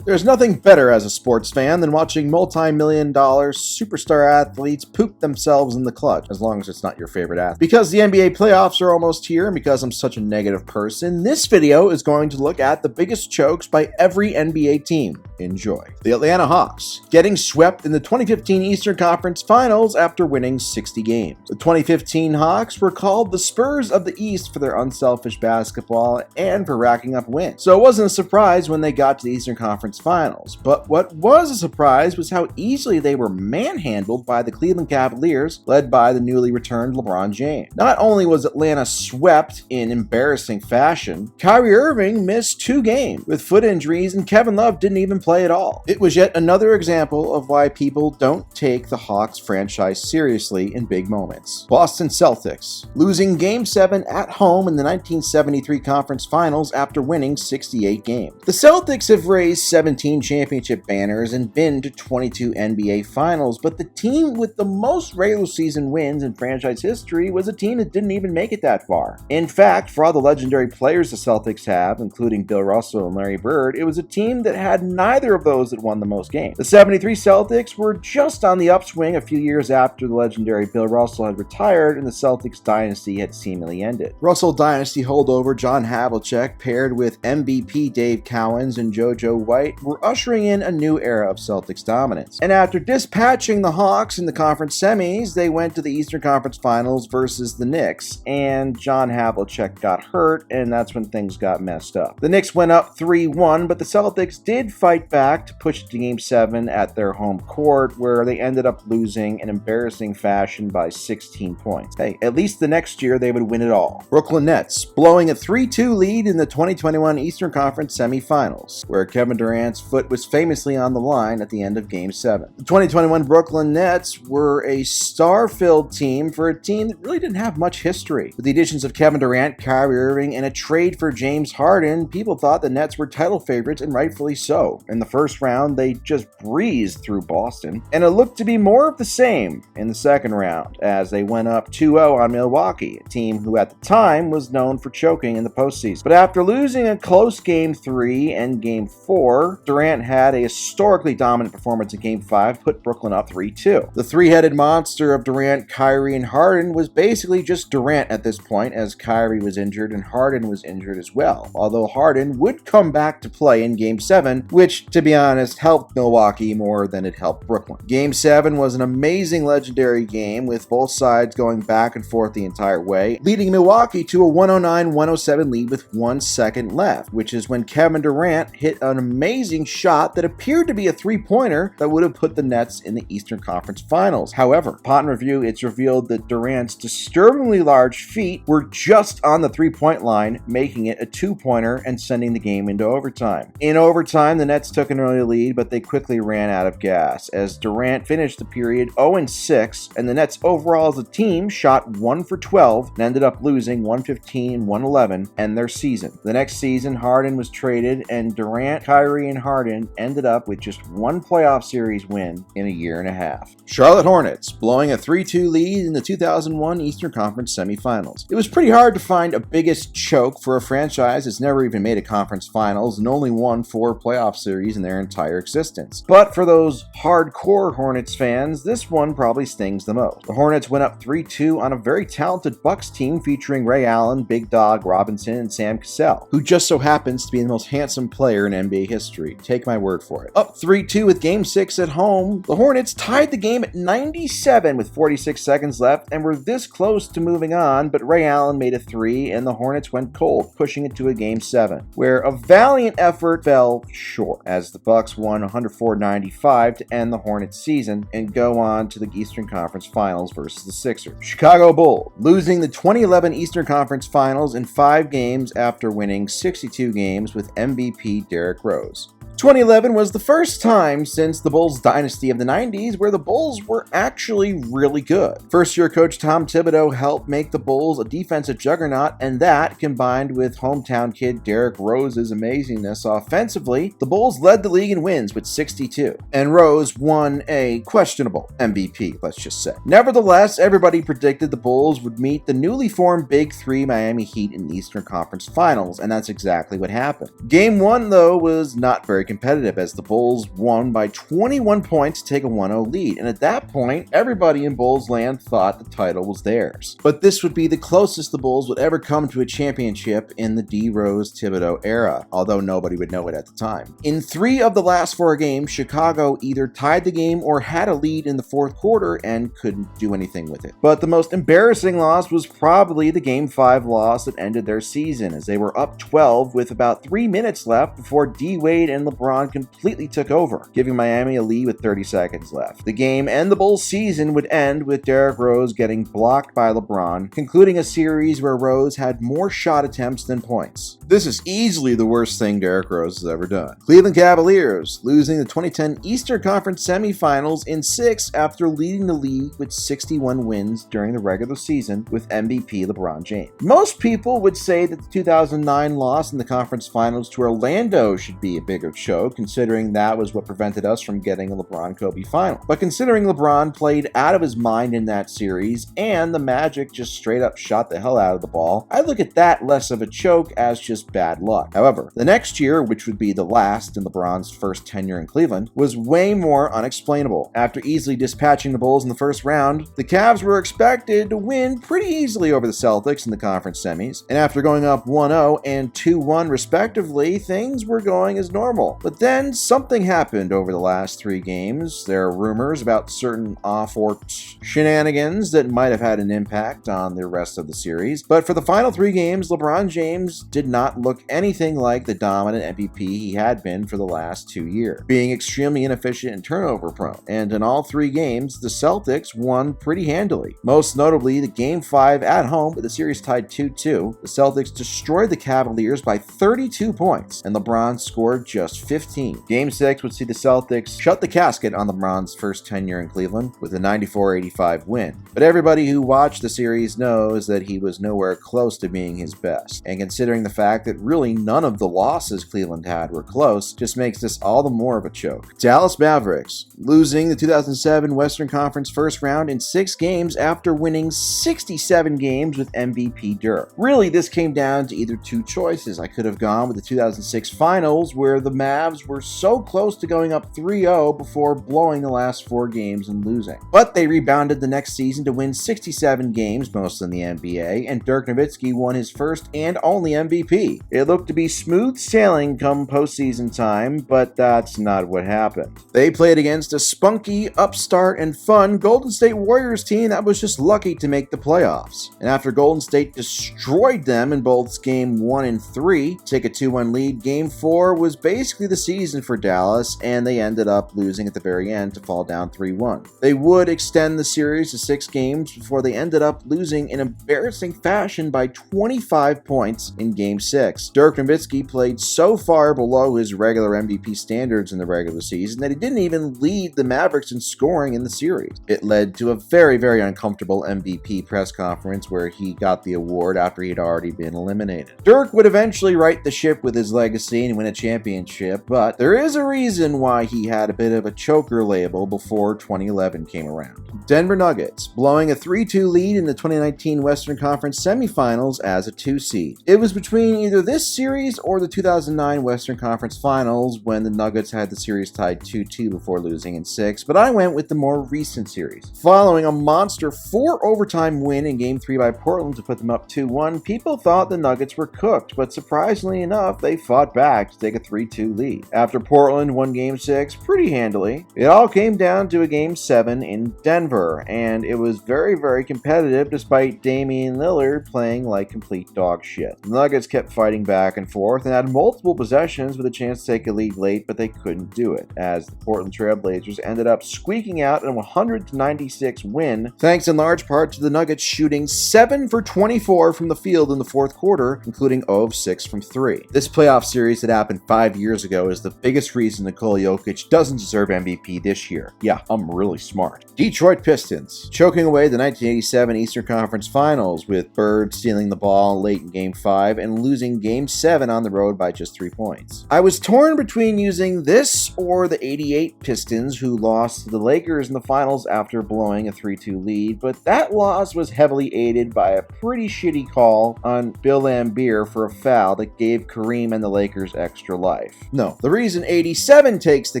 There's nothing better as a sports fan than watching multi-million-dollar superstar athletes poop themselves in the clutch, as long as it's not your favorite athlete. Because the NBA playoffs are almost here, and because I'm such a negative person, this video is going to look at the biggest chokes by every NBA team. Enjoy. The Atlanta Hawks, getting swept in the 2015 Eastern Conference Finals after winning 60 games. The 2015 Hawks were called the Spurs of the East for their unselfish basketball and for racking up wins. So it wasn't a surprise when they got to the Eastern Conference Finals. But what was a surprise was how easily they were manhandled by the Cleveland Cavaliers, led by the newly returned LeBron James. Not only was Atlanta swept in embarrassing fashion, Kyrie Irving missed 2 games with foot injuries and Kevin Love didn't even play at all. It was yet another example of why people don't take the Hawks franchise seriously in big moments. Boston Celtics, losing Game 7 at home in the 1973 Conference Finals after winning 68 games. The Celtics have raised 17 championship banners and been to 22 NBA Finals, but the team with the most regular season wins in franchise history was a team that didn't even make it that far. In fact, for all the legendary players the Celtics have, including Bill Russell and Larry Bird, it was a team that had neither of those that won the most games. The 73 Celtics were just on the upswing a few years after the legendary Bill Russell had retired and the Celtics dynasty had seemingly ended. Russell dynasty holdover John Havlicek, paired with MVP Dave Cowens and JoJo White, were ushering in a new era of Celtics dominance. And after dispatching the Hawks in the conference semis, they went to the Eastern Conference Finals versus the Knicks, and John Havlicek got hurt, and that's when things got messed up. The Knicks went up 3-1, but the Celtics did fight back to push to Game 7 at their home court, where they ended up losing in embarrassing fashion by 16 points. Hey, at least the next year they would win it all. Brooklyn Nets, blowing a 3-2 lead in the 2021 Eastern Conference semifinals, where Kevin Durant's foot was famously on the line at the end of Game 7. The 2021 Brooklyn Nets were a star-filled team for a team that really didn't have much history. With the additions of Kevin Durant, Kyrie Irving, and a trade for James Harden, people thought the Nets were title favorites, and rightfully so. In the first round, they just breezed through Boston, and it looked to be more of the same in the second round, as they went up 2-0 on Milwaukee, a team who at the time was known for choking in the postseason. But after losing a close Game 3 and Game 4, Durant had a historically dominant performance in Game 5, put Brooklyn up 3-2. The three-headed monster of Durant, Kyrie, and Harden was basically just Durant at this point, as Kyrie was injured and Harden was injured as well, although Harden would come back to play in Game 7, which, to be honest, helped Milwaukee more than it helped Brooklyn. Game 7 was an amazing legendary game, with both sides going back and forth the entire way, leading Milwaukee to a 109-107 lead with 1 second left, which is when Kevin Durant hit an amazing shot that appeared to be a three-pointer that would have put the Nets in the Eastern Conference Finals. However, upon review, it's revealed that Durant's disturbingly large feet were just on the three-point line, making it a two-pointer and sending the game into overtime. In overtime, the Nets took an early lead, but they quickly ran out of gas, as Durant finished the period 0-6, and the Nets overall as a team shot 1 for 12 and ended up losing 115-111 and their season. The next season, Harden was traded, and Durant, Kyrie, and Harden ended up with just 1 playoff series win in a year and a half. Charlotte Hornets, blowing a 3-2 lead in the 2001 Eastern Conference semifinals. It was pretty hard to find a biggest choke for a franchise that's never even made a conference finals and only won 4 playoff series in their entire existence. But for those hardcore Hornets fans, this one probably stings the most. The Hornets went up 3-2 on a very talented Bucks team featuring Ray Allen, Big Dog Robinson, and Sam Cassell, who just so happens to be the most handsome player in NBA history. Take my word for it. Up 3-2 with Game 6 at home, the Hornets tied the game at 97 with 46 seconds left and were this close to moving on, but Ray Allen made a 3 and the Hornets went cold, pushing it to a Game 7, where a valiant effort fell short, as the Bucks won 104-95 to end the Hornets season and go on to the Eastern Conference Finals versus the Sixers. Chicago Bulls, losing the 2011 Eastern Conference Finals in 5 games after winning 62 games with MVP Derrick Rose. 2011 was the first time since the Bulls dynasty of the 90s where the Bulls were actually really good. First-year coach Tom Thibodeau helped make the Bulls a defensive juggernaut, and that, combined with hometown kid Derrick Rose's amazingness offensively, the Bulls led the league in wins with 62. And Rose won a questionable MVP, let's just say. Nevertheless, everybody predicted the Bulls would meet the newly formed Big Three Miami Heat in the Eastern Conference Finals, and that's exactly what happened. Game 1, though, was not very very competitive as the Bulls won by 21 points to take a 1-0 lead, and at that point, everybody in Bulls land thought the title was theirs. But this would be the closest the Bulls would ever come to a championship in the D. Rose Thibodeau era, although nobody would know it at the time. In 3 of the last 4 games, Chicago either tied the game or had a lead in the fourth quarter and couldn't do anything with it. But the most embarrassing loss was probably the Game 5 loss that ended their season, as they were up 12 with about 3 minutes left before D. Wade and LeBron completely took over, giving Miami a lead with 30 seconds left. The game and the Bulls' season would end with Derrick Rose getting blocked by LeBron, concluding a series where Rose had more shot attempts than points. This is easily the worst thing Derrick Rose has ever done. Cleveland Cavaliers, losing the 2010 Eastern Conference semifinals in 6 after leading the league with 61 wins during the regular season with MVP LeBron James. Most people would say that the 2009 loss in the conference finals to Orlando should be a bigger choke, considering that was what prevented us from getting a LeBron-Kobe final. But considering LeBron played out of his mind in that series, and the Magic just straight up shot the hell out of the ball, I look at that less of a choke as just bad luck. However, the next year, which would be the last in LeBron's first tenure in Cleveland, was way more unexplainable. After easily dispatching the Bulls in the first round, the Cavs were expected to win pretty easily over the Celtics in the conference semis, and after going up 1-0 and 2-1 respectively, things were going as normal. But then something happened over the last 3 games. There are rumors about certain off-court shenanigans that might have had an impact on the rest of the series, but for the final 3 games, LeBron James did not look anything like the dominant MVP he had been for the last 2 years, being extremely inefficient and turnover prone. And in all 3 games, the Celtics won pretty handily. Most notably, the Game 5 at home with the series tied 2-2, the Celtics destroyed the Cavaliers by 32 points, and LeBron scored just 15. Game 6 would see the Celtics shut the casket on LeBron's first tenure in Cleveland with a 94-85 win. But everybody who watched the series knows that he was nowhere close to being his best, and considering the fact that really none of the losses Cleveland had were close, just makes this all the more of a choke. Dallas Mavericks, losing the 2007 Western Conference first round in 6 games after winning 67 games with MVP Dirk. Really, this came down to either 2 choices. I could have gone with the 2006 finals, where the Mavs were so close to going up 3-0 before blowing the last 4 games and losing. But they rebounded the next season to win 67 games, most in the NBA, and Dirk Nowitzki won his first and only MVP. It looked to be smooth sailing come postseason time, but that's not what happened. They played against a spunky, upstart, and fun Golden State Warriors team that was just lucky to make the playoffs. And after Golden State destroyed them in both Game 1 and 3, to take a 2-1 lead, Game 4 was basically the season for Dallas, and they ended up losing at the very end to fall down 3-1. They would extend the series to 6 games before they ended up losing in embarrassing fashion by 25 points in Game 6. Dirk Nowitzki played so far below his regular MVP standards in the regular season that he didn't even lead the Mavericks in scoring in the series. It led to a very, very uncomfortable MVP press conference where he got the award after he had already been eliminated. Dirk would eventually right the ship with his legacy and win a championship, but there is a reason why he had a bit of a choker label before 2011 came around. Denver Nuggets, blowing a 3-2 lead in the 2019 Western Conference semifinals as a 2 seed. It was between either this series or the 2009 Western Conference Finals when the Nuggets had the series tied 2-2 before losing in 6, but I went with the more recent series. Following a monster 4-overtime win in Game 3 by Portland to put them up 2-1, people thought the Nuggets were cooked, but surprisingly enough, they fought back to take a 3-2 lead. After Portland won Game 6 pretty handily, it all came down to a Game 7 in Denver, and it was very, very competitive despite Damian Lillard playing like complete dog shit. The Nuggets kept fighting back and forth and had multiple possessions with a chance to take a lead late, but they couldn't do it, as the Portland Trailblazers ended up squeaking out a 100-96 win, thanks in large part to the Nuggets shooting 7 for 24 from the field in the fourth quarter, including 0 of 6 from 3. This playoff series that happened 5 years ago is the biggest reason Nikola Jokic doesn't deserve MVP this year. Yeah, I'm really smart. Detroit Pistons, choking away the 1987 Eastern Conference Finals with Bird stealing the ball late in Game 5 and losing Game 7 on the road by just 3 points. I was torn between using this or the 88 Pistons, who lost to the Lakers in the finals after blowing a 3-2 lead, but that loss was heavily aided by a pretty shitty call on Bill Laimbeer for a foul that gave Kareem and the Lakers extra life. No, the reason 87 takes the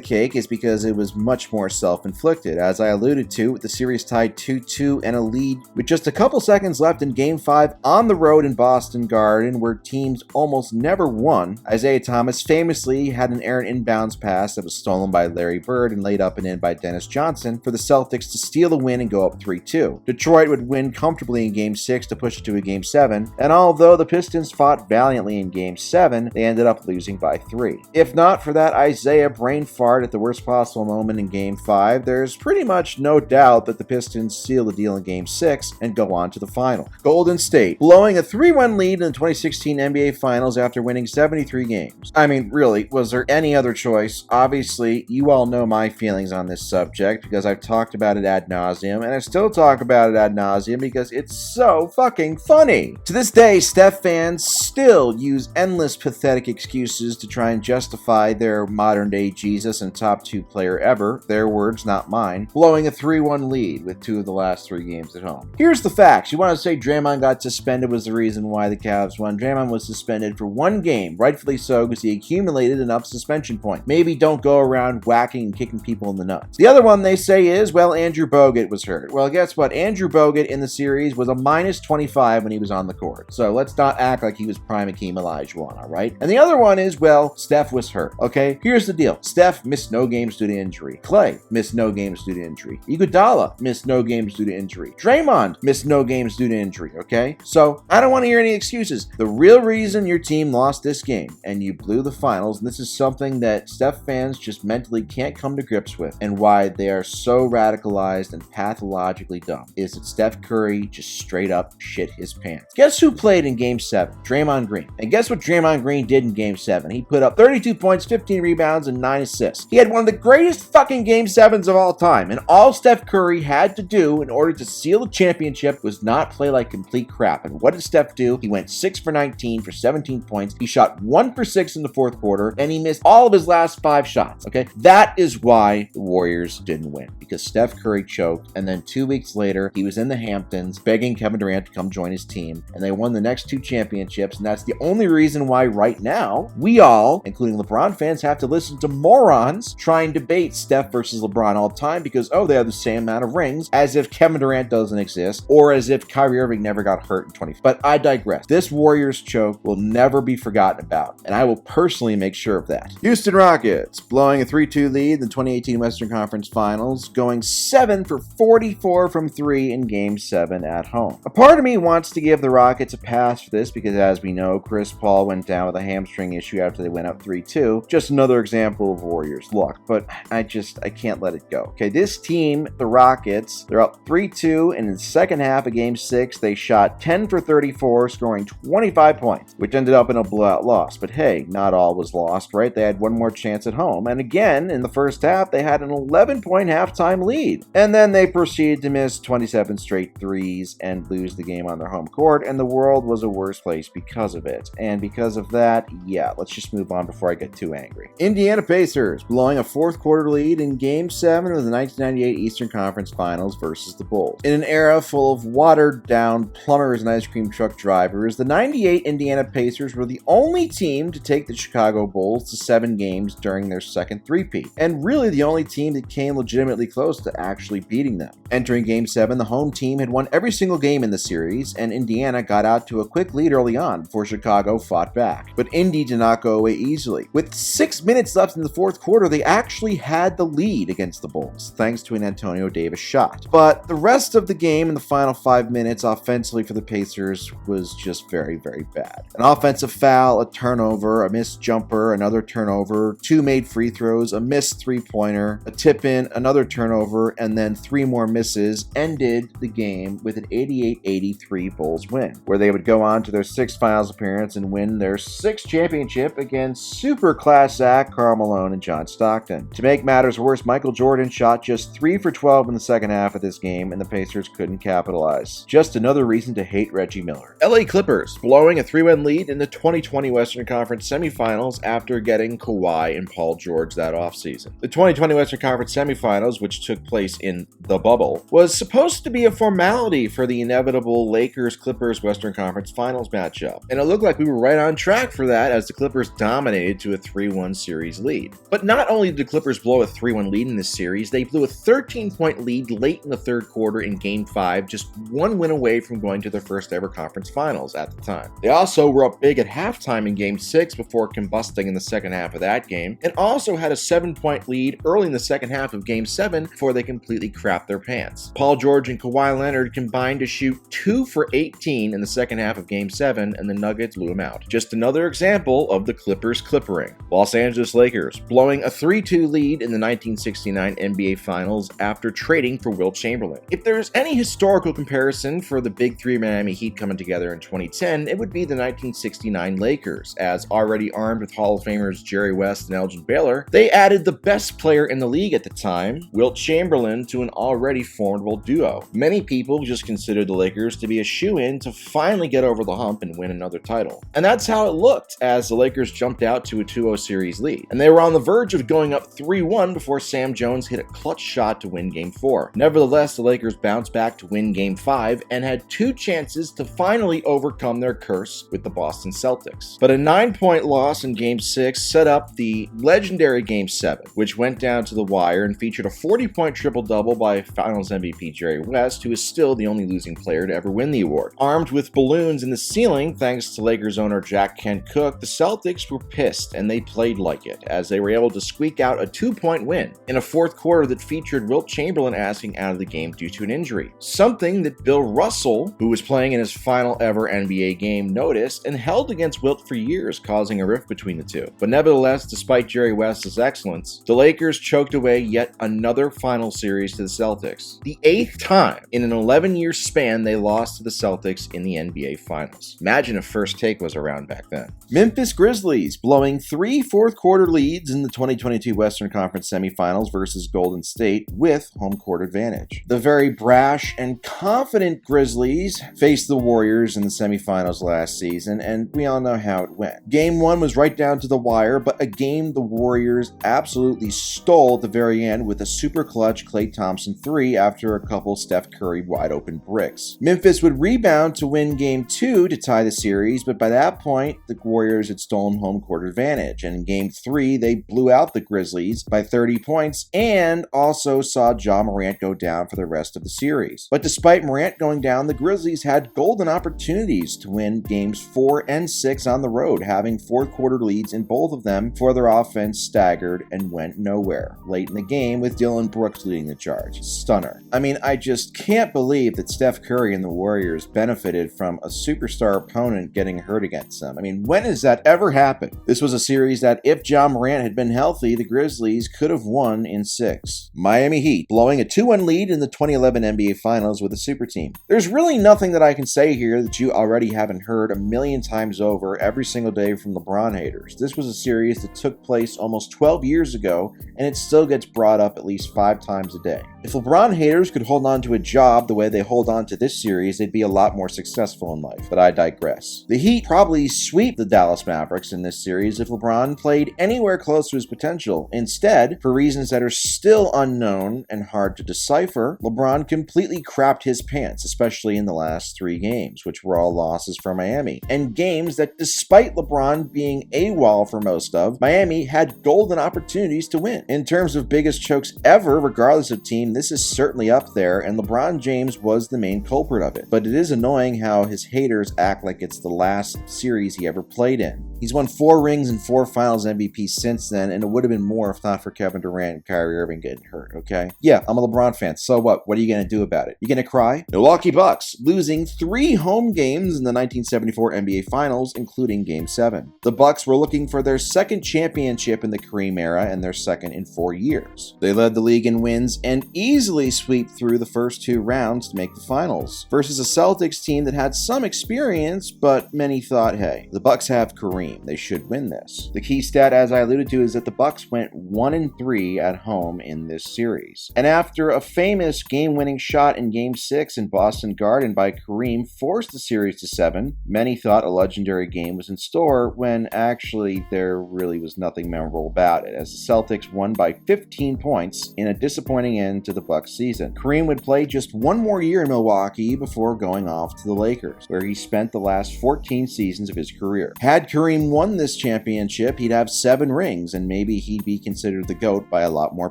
cake is because it was much more self-inflicted. As I alluded to, with the series tied 2-2 and a lead with just a couple seconds left in Game 5 on the road in Boston Garden, where teams almost never won, Isaiah Thomas famously had an errant inbounds pass that was stolen by Larry Bird and laid up and in by Dennis Johnson for the Celtics to steal the win and go up 3-2. Detroit would win comfortably in Game 6 to push it to a Game 7, and although the Pistons fought valiantly in Game 7, they ended up losing by 3. If not for that Isaiah brain fart at the worst possible moment in Game 5, there's pretty much no doubt that the Pistons seal the deal in Game 6 and go on to the final. Golden State, blowing a 3-1 lead in the 2016 NBA Finals after winning 73 games. I mean, really, was there any other choice? Obviously, you all know my feelings on this subject because I've talked about it ad nauseum, and I still talk about it ad nauseum because it's so fucking funny. To this day, Steph fans still use endless pathetic excuses to try and justify their modern-day Jesus and top 2 player ever, their words, not mine, blowing a 3-1 lead with 2 of the last 3 games at home. Here's the facts. You want to say Draymond got suspended was the reason why the Cavs won. Draymond was suspended for 1 game, rightfully so, because he accumulated enough suspension points. Maybe don't go around whacking and kicking people in the nuts. The other one they say is, well, Andrew Bogut was hurt. Well, guess what? Andrew Bogut in the series was a minus 25 when he was on the court. So let's not act like he was prime Hakeem Olajuwon, all right? And the other one is, well, Steph was hurt, okay? Here's the deal. Steph missed no games due to injury. Clay missed no games due to injury. Iguodala missed no games due to injury. Draymond missed no games due to injury, okay? So I don't want to hear any excuses. The real reason your team lost this game and you blew the finals, and this is something that Steph fans just mentally can't come to grips with, and why they are so radicalized and pathologically dumb, is that Steph Curry just straight up shit his pants. Guess who played in Game 7? Draymond Green. And guess what Draymond Green did in Game 7? He put up 32 points, 15 rebounds, and 9 assists. He had one of the greatest fucking Game 7s of all time, and all Steph Curry had to do in order to seal the championship was not play like complete crap. And what did Steph do? He went 6 for 19 for 17 points. He shot 1 for 6 in the fourth quarter, and he missed all of his last 5 shots, okay? That is why the Warriors didn't win, because Steph Curry choked, and then 2 weeks later, he was in the Hamptons begging Kevin Durant to come join his team, and they won the next 2 championships, and that's the only reason why right now, we all, including LeBron fans, have to listen to morons try and debate Steph versus LeBron all the time because, oh, they have the same amount of rings, as if Kevin Durant doesn't exist, or as if Kyrie Irving never got hurt in 20. But I digress. This Warriors choke will never be forgotten about, and I will personally make sure of that. Houston Rockets, blowing a 3-2 lead in the 2018 Western Conference Finals, going 7 for 44 from 3 in Game 7 at home. A part of me wants to give the Rockets a pass for this because, as we know, Chris Paul went down with a hamstring issue after they went up 3-2. Just another example of Warriors luck, but I can't let it go. Okay, this team, the Rockets, they're up 3-2, and in the second half of Game 6, they shot 10 for 34, scoring 25 points, which ended up in a blowout loss. But hey, not all was lost, right? They had one more chance at home, and again, in the first half, they had an 11-point halftime lead. And then they proceeded to miss 27 straight threes and lose the game on their home court, and the world was a worse place because of it. And because of that, yeah, let's just move on before I get too angry. Indiana Pacers, blowing a fourth quarter lead in Game 7 of the 1998 Eastern Conference Finals versus the Bulls. In an era full of watered-down plumbers and ice cream truck drivers, the 98 Indiana Pacers were the only team to take the Chicago Bulls to 7 games during their second three-peat, and really the only team that came legitimately close to actually beating them. Entering Game 7, the home team had won every single game in the series, and Indiana got out to a quick lead early on before Chicago fought back. But Indy did not go away easily. With 6 minutes left in the fourth quarter, they actually had the lead against the Bulls, thanks to an Antonio Davis shot. But the rest of the game in the final 5 minutes offensively for the Pacers was just very, very bad. An offensive foul, a turnover, a missed jumper, another turnover, 2 made free throws, a missed three-pointer, a tip-in, another turnover, and then 3 more misses ended the game with an 88-83 Bulls win, where they would go on to their 6th finals appearance and win their 6th championship against super class act Karl Malone and John Stockton. To make matters worse, Michael Jordan shot just 3 for 12 in the second half of this game, and the Pacers couldn't capitalize. Just another reason to hate Reggie Miller. LA Clippers, blowing a 3-win lead in the 2020 Western Conference semifinals after getting Kawhi and Paul George that offseason. The 2020 Western Conference semifinals, which took place in the bubble, was supposed to be a formality for the inevitable Lakers-Clippers Western Conference Finals matchup, and it looked like we were right on track for that as the Clippers dominated to a 3-1 series lead. But not only did the Clippers blow a 3-1 lead in this series, they blew a 13-point lead late in the third quarter in Game 5, just one win away from going to their first ever conference finals at the time. They also were up big at halftime in Game 6 before combusting in the second half of that game, and also had a 7-point lead early in the second half of Game 7 before they completely crapped their pants. Paul George and Kawhi Leonard combined to shoot 2 for 18 in the second half of Game 7, and the Nuggets blew them out. Just another example of the Clippers clippering. Los Angeles Lakers blowing a 3-2 lead in the 1969 NBA Finals after trading for Wilt Chamberlain. If there's any historical comparison for the Big Three Miami Heat coming together in 2010, it would be the 1969 Lakers, as already armed with Hall of Famers Jerry West and Elgin Baylor, they added the best player in the league at the time, Wilt Chamberlain, to an already formidable duo. Many people just considered the Lakers to be a shoo-in to finally get over the hump and win another title. And that's how it looked as the Lakers jumped out to a 2-0 series lead. And they were on the verge of going up 3-1 before Sam Jones hit a clutch shot to win Game 4. Nevertheless, the Lakers bounced back to win Game 5 and had 2 chances to finally overcome their curse with the Boston Celtics. But a 9-point loss in Game 6 set up the legendary Game 7, which went down to the wire and featured a 40-point triple-double by Finals MVP Jerry West, who is still the only losing player to ever win the award. Armed with balloons in the ceiling, thanks to Lakers owner Jack Kent Cooke, the Celtics were pissed, and they played like it, as they were able to squeak out a 2-point win in a fourth quarter that featured Wilt Chamberlain asking out of the game due to an injury. Something that Bill Russell, who was playing in his final ever NBA game, noticed and held against Wilt for years, causing a rift between the two. But nevertheless, despite Jerry West's excellence, the Lakers choked away yet another final series to the Celtics. The 8th time in an 11-year span they lost to the Celtics in the NBA Finals. Imagine if First Take was around back then. Memphis Grizzlies blowing 3 fourth-quarter leads in the 2022 Western Conference semifinals versus Golden State with home court advantage. The very brash and confident Grizzlies faced the Warriors in the semifinals last season, and we all know how it went. Game 1 was right down to the wire, but a game the Warriors absolutely stole at the very end with a super clutch Klay Thompson 3 after a couple Steph Curry wide-open bricks. Memphis would rebound to win Game 2 to tie the series, but by that point, the Warriors had stolen home court advantage, and in Game 3, they blew out the Grizzlies by 30 points and also saw Ja Morant go down for the rest of the series. But despite Morant going down, the Grizzlies had golden opportunities to win Games 4 and 6 on the road, having fourth-quarter leads in both of them before their offense staggered and went nowhere late in the game with Dylan Brooks leading the charge. Stunner. I mean, I just can't believe that Steph Curry and the Warriors benefited from a superstar opponent getting hurt against them. I mean, when has that ever happened? This was a series that, if Ja Morant had been healthy, the Grizzlies could have won in 6. Miami Heat blowing a 2-1 lead in the 2011 NBA Finals with a super team. There's really nothing that I can say here that you already haven't heard a million times over every single day from LeBron haters. This was a series that took place almost 12 years ago, and it still gets brought up at least 5 times a day. If LeBron haters could hold on to a job the way they hold on to this series, they'd be a lot more successful in life, but I digress. The Heat probably sweep the Dallas Mavericks in this series if LeBron played anywhere close to his potential. Instead, for reasons that are still unknown and hard to decipher, LeBron completely crapped his pants, especially in the last 3 games, which were all losses for Miami, and games that, despite LeBron being AWOL for most of, Miami had golden opportunities to win. In terms of biggest chokes ever, regardless of team, this is certainly up there, and LeBron James was the main culprit of it. But it is annoying how his haters act like it's the last series he ever played in. He's won 4 rings and 4 Finals MVPs since then, and it would have been more if not for Kevin Durant and Kyrie Irving getting hurt, okay? Yeah, I'm a LeBron fan, so what? What are you going to do about it? You going to cry? Milwaukee Bucks losing 3 home games in the 1974 NBA Finals, including Game 7. The Bucks were looking for their second championship in the Kareem era and their second in 4 years. They led the league in wins and easily swept through the first 2 rounds to make the finals, versus a Celtics team that had some experience, but many thought, hey, the Bucks have Kareem, they should win this. The key stat, as I alluded to, is that the Bucks went 1-3 at home in this series. And after a famous game-winning shot in Game 6 in Boston Garden by Kareem forced the series to 7, many thought a legendary game was in store, when actually there really was nothing memorable about it, as the Celtics won by 15 points in a disappointing end to the Bucks season. Kareem would play just 1 more year in Milwaukee before going off to the Lakers, where he spent the last 14 seasons of his career. Had Kareem Jordan won this championship, he'd have 7 rings, and maybe he'd be considered the GOAT by a lot more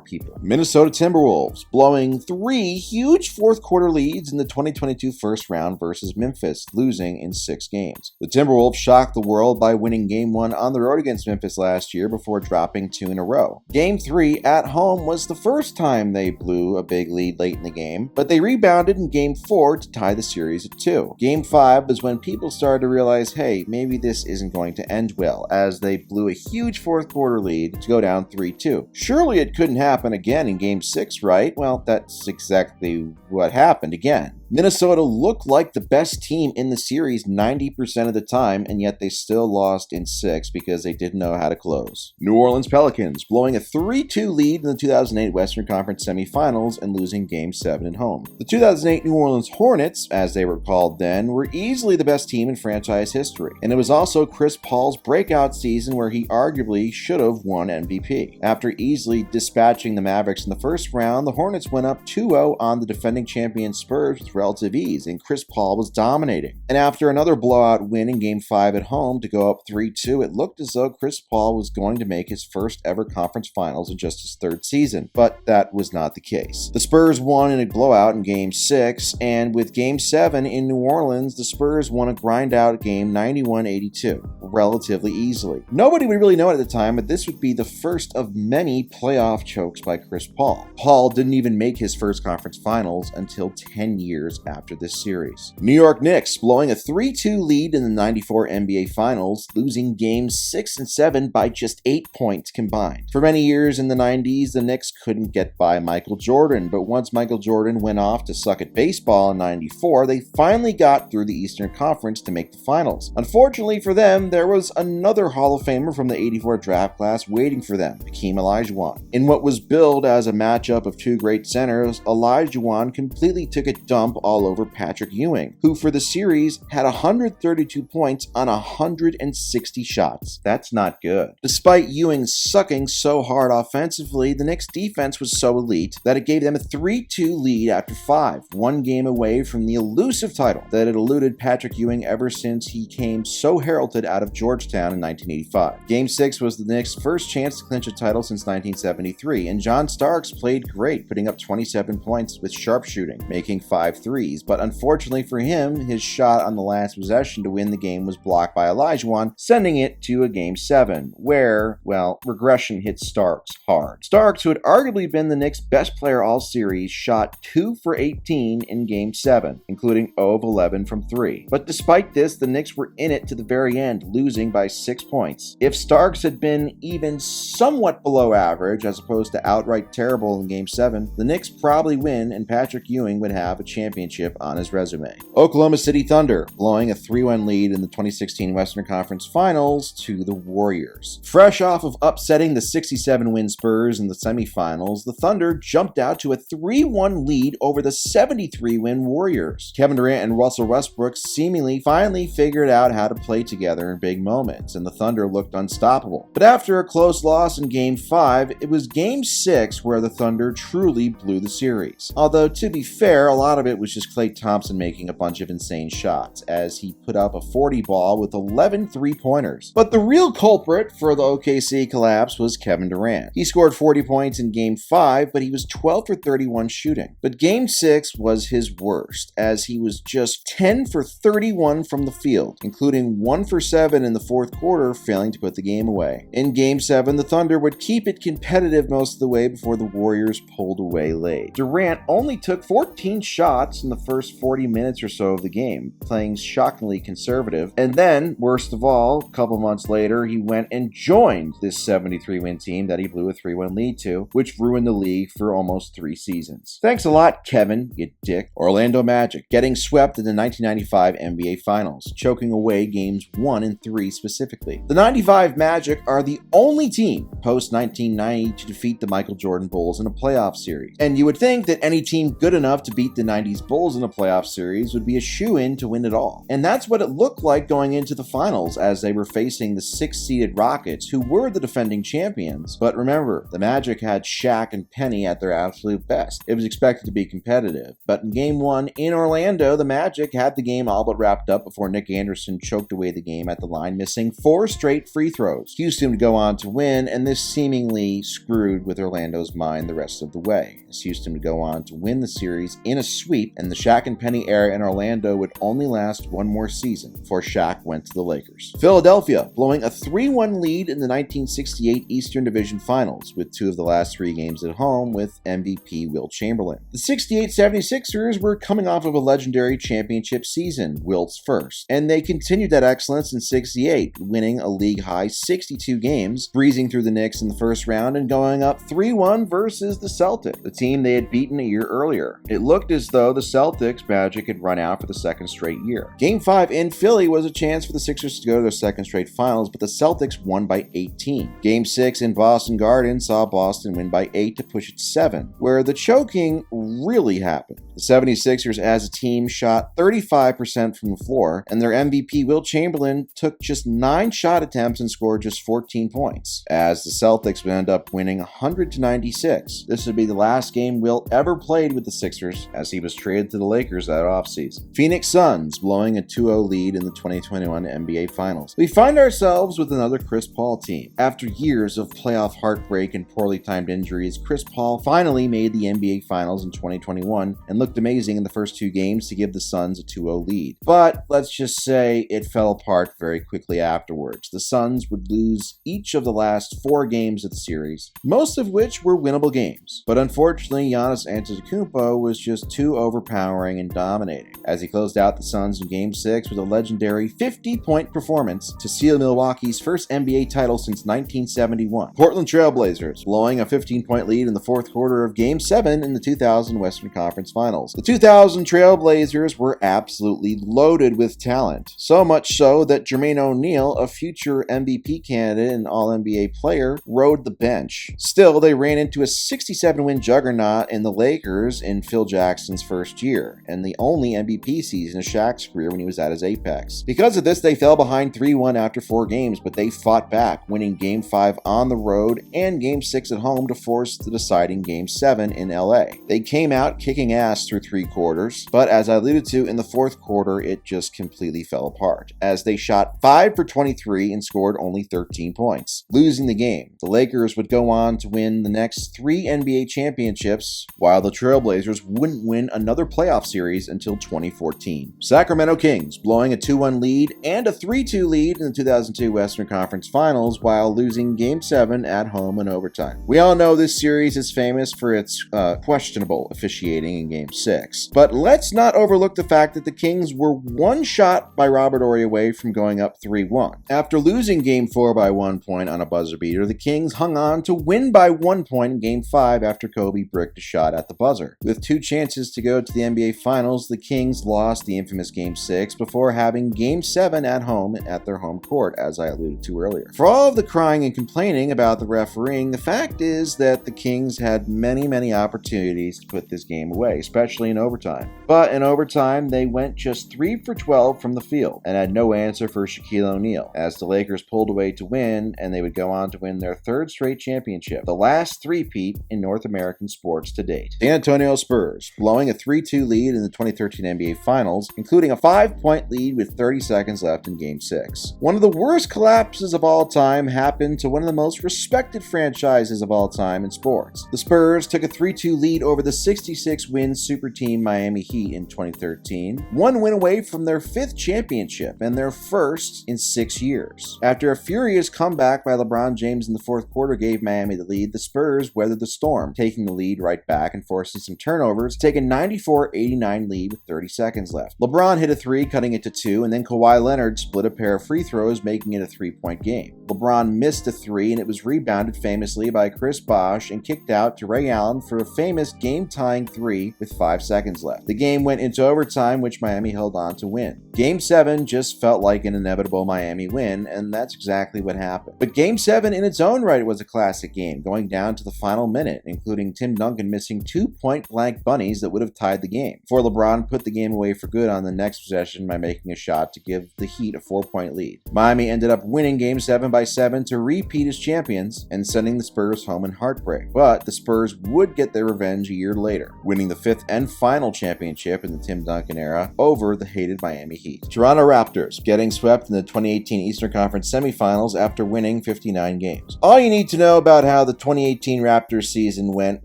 people. Minnesota Timberwolves, blowing 3 huge fourth-quarter leads in the 2022 first round versus Memphis, losing in 6 games. The Timberwolves shocked the world by winning Game 1 on the road against Memphis last year before dropping 2 in a row. Game 3 at home was the first time they blew a big lead late in the game, but they rebounded in Game 4 to tie the series at 2. Game 5 was when people started to realize, hey, maybe this isn't going to end well, as they blew a huge fourth-quarter lead to go down 3-2. Surely it couldn't happen again in Game 6, right? Well, that's exactly what happened again. Minnesota looked like the best team in the series 90% of the time, and yet they still lost in 6 because they didn't know how to close. New Orleans Pelicans, blowing a 3-2 lead in the 2008 Western Conference semifinals and losing Game 7 at home. The 2008 New Orleans Hornets, as they were called then, were easily the best team in franchise history, and it was also Chris Paul's breakout season where he arguably should have won MVP. After easily dispatching the Mavericks in the first round, the Hornets went up 2-0 on the defending champion Spurs with relative ease, and Chris Paul was dominating. And after another blowout win in Game 5 at home to go up 3-2, it looked as though Chris Paul was going to make his first ever conference finals in just his 3rd season, but that was not the case. The Spurs won in a blowout in Game 6, and with Game 7 in New Orleans, the Spurs won a grind-out game 91-82, relatively easily. Nobody would really know it at the time, but this would be the first of many playoff chokes by Chris Paul. Paul didn't even make his first conference finals until 10 years after this series. New York Knicks, blowing a 3-2 lead in the 94 NBA Finals, losing Games 6 and 7 by just 8 points combined. For many years in the 90s, the Knicks couldn't get by Michael Jordan, but once Michael Jordan went off to suck at baseball in 94, they finally got through the Eastern Conference to make the finals. Unfortunately for them, there was another Hall of Famer from the 84 draft class waiting for them, Hakeem Olajuwon. In what was billed as a matchup of 2 great centers, Olajuwon completely took a dump all over Patrick Ewing, who for the series had 132 points on 160 shots. That's not good. Despite Ewing sucking so hard offensively, the Knicks' defense was so elite that it gave them a 3-2 lead after 5, 1 game away from the elusive title that had eluded Patrick Ewing ever since he came so heralded out of Georgetown in 1985. Game 6 was the Knicks' first chance to clinch a title since 1973, and John Starks played great, putting up 27 points with sharpshooting, making 5 threes, but unfortunately for him, his shot on the last possession to win the game was blocked by Olajuwon, sending it to a Game 7, where, well, regression hit Starks hard. Starks, who had arguably been the Knicks' best player all series, shot 2 for 18 in Game 7, including 0 of 11 from 3. But despite this, the Knicks were in it to the very end, losing by 6 points. If Starks had been even somewhat below average, as opposed to outright terrible in Game 7, the Knicks probably win and Patrick Ewing would have a championship on his resume. Oklahoma City Thunder, blowing a 3-1 lead in the 2016 Western Conference Finals to the Warriors. Fresh off of upsetting the 67-win Spurs in the semifinals, the Thunder jumped out to a 3-1 lead over the 73-win Warriors. Kevin Durant and Russell Westbrook seemingly finally figured out how to play together in big moments, and the Thunder looked unstoppable. But after a close loss in Game 5, it was Game 6 where the Thunder truly blew the series. Although, to be fair, a lot of it was just Klay Thompson making a bunch of insane shots, as he put up a 40 ball with 11 three-pointers. But the real culprit for the OKC collapse was Kevin Durant. He scored 40 points in Game 5, but he was 12 for 31 shooting. But Game 6 was his worst, as he was just 10 for 31 from the field, including 1 for 7 in the fourth quarter, failing to put the game away. In Game 7, the Thunder would keep it competitive most of the way before the Warriors pulled away late. Durant only took 14 shots in the first 40 minutes or so of the game, playing shockingly conservative. And then, worst of all, a couple months later, he went and joined this 73-win team that he blew a 3-1 lead to, which ruined the league for almost 3 seasons. Thanks a lot, Kevin, you dick. Orlando Magic, getting swept in the 1995 NBA Finals, choking away Games 1 and 3 specifically. The 95 Magic are the only team post-1990 to defeat the Michael Jordan Bulls in a playoff series. And you would think that any team good enough to beat the 90s Bulls in a playoff series would be a shoo-in to win it all. And that's what it looked like going into the finals as they were facing the 6th-seeded Rockets, who were the defending champions. But remember, the Magic had Shaq and Penny at their absolute best. It was expected to be competitive. But in Game 1 in Orlando, the Magic had the game all but wrapped up before Nick Anderson choked away the game at the line, missing 4 straight free throws. Houston would go on to win, and this seemingly screwed with Orlando's mind the rest of the way, as Houston would go on to win the series in a sweep, and the Shaq and Penny era in Orlando would only last one more season before Shaq went to the Lakers. Philadelphia blowing a 3-1 lead in the 1968 Eastern Division Finals, with 2 of the last 3 games at home with MVP Wilt Chamberlain. The 68 76ers were coming off of a legendary championship season, Wilt's first, and they continued that excellence in 68, winning a league-high 62 games, breezing through the Knicks in the first round and going up 3-1 versus the Celtics, the team they had beaten a year earlier. It looked as though the Celtics magic had run out for the second straight year. Game 5 in Philly was a chance for the Sixers to go to their second straight finals, but the Celtics won by 18. Game 6 in Boston Garden saw Boston win by 8 to push it to 7, where the choking really happened. The 76ers as a team shot 35% from the floor, and their MVP Wilt Chamberlain took just 9 shot attempts and scored just 14 points, as the Celtics would end up winning 100-96. This would be the last game Wilt ever played with the Sixers, as he was traded to the Lakers that offseason. Phoenix Suns blowing a 2-0 lead in the 2021 NBA Finals. We find ourselves with another Chris Paul team. After years of playoff heartbreak and poorly timed injuries, Chris Paul finally made the NBA Finals in 2021 and looked amazing in the first 2 games to give the Suns a 2-0 lead. But let's just say it fell apart very quickly afterwards. The Suns would lose each of the last 4 games of the series, most of which were winnable games. But unfortunately, Giannis Antetokounmpo was just too overpowering and dominating, as he closed out the Suns in Game 6 with a legendary 50-point performance to seal Milwaukee's first NBA title since 1971. Portland Trail Blazers blowing a 15-point lead in the fourth quarter of Game 7 in the 2000 Western Conference Finals. The 2000 Trail Blazers were absolutely loaded with talent, so much so that Jermaine O'Neal, a future MVP candidate and All-NBA player, rode the bench. Still, they ran into a 67-win juggernaut in the Lakers in Phil Jackson's first year, and the only MVP season of Shaq's career when he was at his apex. Because of this, they fell behind 3-1 after 4 games, but they fought back, winning Game 5 on the road and Game 6 at home to force the deciding Game 7 in LA. They came out kicking ass through 3 quarters, but as I alluded to, in the fourth quarter, it just completely fell apart, as they shot 5 for 23 and scored only 13 points, losing the game. The Lakers would go on to win the next 3 NBA championships, while the Trailblazers wouldn't win another playoff series until 2014. Sacramento Kings blowing a 2-1 lead and a 3-2 lead in the 2002 Western Conference Finals while losing Game 7 at home in overtime. We all know this series is famous for its questionable officiating in Game 6, but let's not overlook the fact that the Kings were 1 shot by Robert Horry away from going up 3-1. After losing Game 4 by 1 point on a buzzer beater, the Kings hung on to win by 1 point in Game 5 after Kobe bricked a shot at the buzzer. With 2 chances to go to the NBA Finals, the Kings lost the infamous Game 6 before having Game 7 at home at their home court, as I alluded to earlier. For all of the crying and complaining about the refereeing, the fact is that the Kings had many opportunities to put this game away, especially in overtime. But in overtime, they went just 3 for 12 from the field and had no answer for Shaquille O'Neal, as the Lakers pulled away to win, and they would go on to win their 3rd straight championship, the last three-peat in North American sports to date. San Antonio Spurs blowing a 3-2 lead in the 2013 NBA Finals, including a 5-point lead with 30 seconds left in Game 6. One of the worst collapses of all time happened to one of the most respected franchises of all time in sports. The Spurs took a 3-2 lead over the 66-win super team Miami Heat in 2013, 1 win away from their 5th championship and their first in 6 years. After a furious comeback by LeBron James in the fourth quarter gave Miami the lead, the Spurs weathered the storm, taking the lead right back and forcing some turnovers to take a 94-89 lead with 30 seconds left. LeBron hit a 3, cutting it to 2, and then Kawhi Leonard split a pair of free throws, making it a 3-point game. LeBron missed a 3, and it was rebounded famously by Chris Bosh and kicked out to Ray Allen for a famous game-tying 3 with 5 seconds left. The game went into overtime, which Miami held on to win. Game 7 just felt like an inevitable Miami win, and that's exactly what happened. But Game 7 in its own right was a classic game, going down to the final minute, including Tim Duncan missing 2 point-blank bunnies that would have tied decide the game, before LeBron put the game away for good on the next possession by making a shot to give the Heat a 4-point lead. Miami ended up winning Game 7 by 7 to repeat as champions and sending the Spurs home in heartbreak. But the Spurs would get their revenge a year later, winning the 5th and final championship in the Tim Duncan era over the hated Miami Heat. Toronto Raptors getting swept in the 2018 Eastern Conference semifinals after winning 59 games. All you need to know about how the 2018 Raptors season went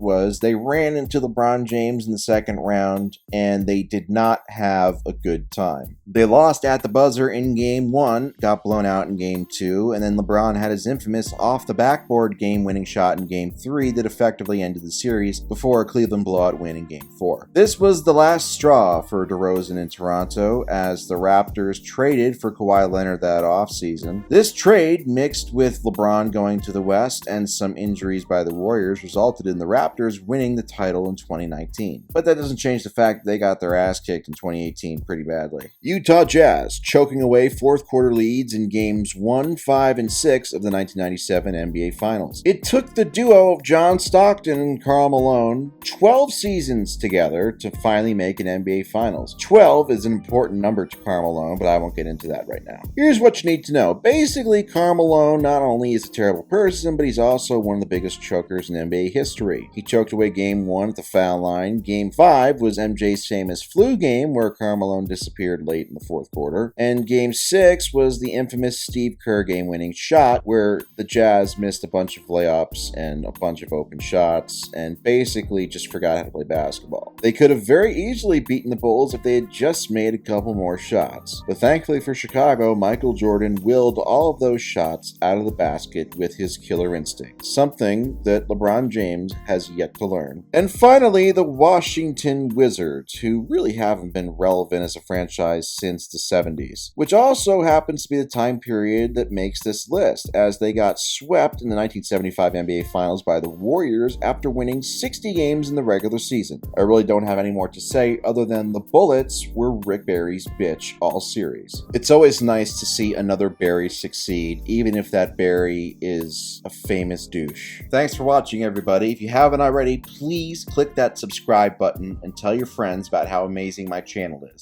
was they ran into LeBron James in the second round and they did not have a good time. They lost at the buzzer in Game 1, got blown out in Game 2, and then LeBron had his infamous off-the-backboard game-winning shot in Game 3 that effectively ended the series before a Cleveland blowout win in Game 4. This was the last straw for DeRozan in Toronto as the Raptors traded for Kawhi Leonard that offseason. This trade, mixed with LeBron going to the West and some injuries by the Warriors, resulted in the Raptors winning the title in 2019. But that doesn't change the fact that they got their ass kicked in 2018 pretty badly. Utah Jazz choking away fourth quarter leads in Games 1, 5, and 6 of the 1997 NBA Finals. It took the duo of John Stockton and Karl Malone 12 seasons together to finally make an NBA Finals. 12 is an important number to Karl Malone, but I won't get into that right now. Here's what you need to know. Basically, Karl Malone not only is a terrible person, but he's also one of the biggest chokers in NBA history. He choked away Game 1 at the foul line. Game 5 was MJ's famous flu game where Karl Malone disappeared late in the fourth quarter. And Game 6 was the infamous Steve Kerr game-winning shot where the Jazz missed a bunch of layups and a bunch of open shots and basically just forgot how to play basketball. They could have very easily beaten the Bulls if they had just made a couple more shots. But thankfully for Chicago, Michael Jordan willed all of those shots out of the basket with his killer instinct, something that LeBron James has yet to learn. And finally, the Washington Wizards, who really haven't been relevant as a franchise since the 70s, which also happens to be the time period that makes this list, as they got swept in the 1975 NBA Finals by the Warriors after winning 60 games in the regular season. I really don't have any more to say other than the Bullets were Rick Barry's bitch all series. It's always nice to see another Barry succeed, even if that Barry is a famous douche. Thanks for watching, everybody. If you haven't already, please click that subscribe button and tell your friends about how amazing my channel is.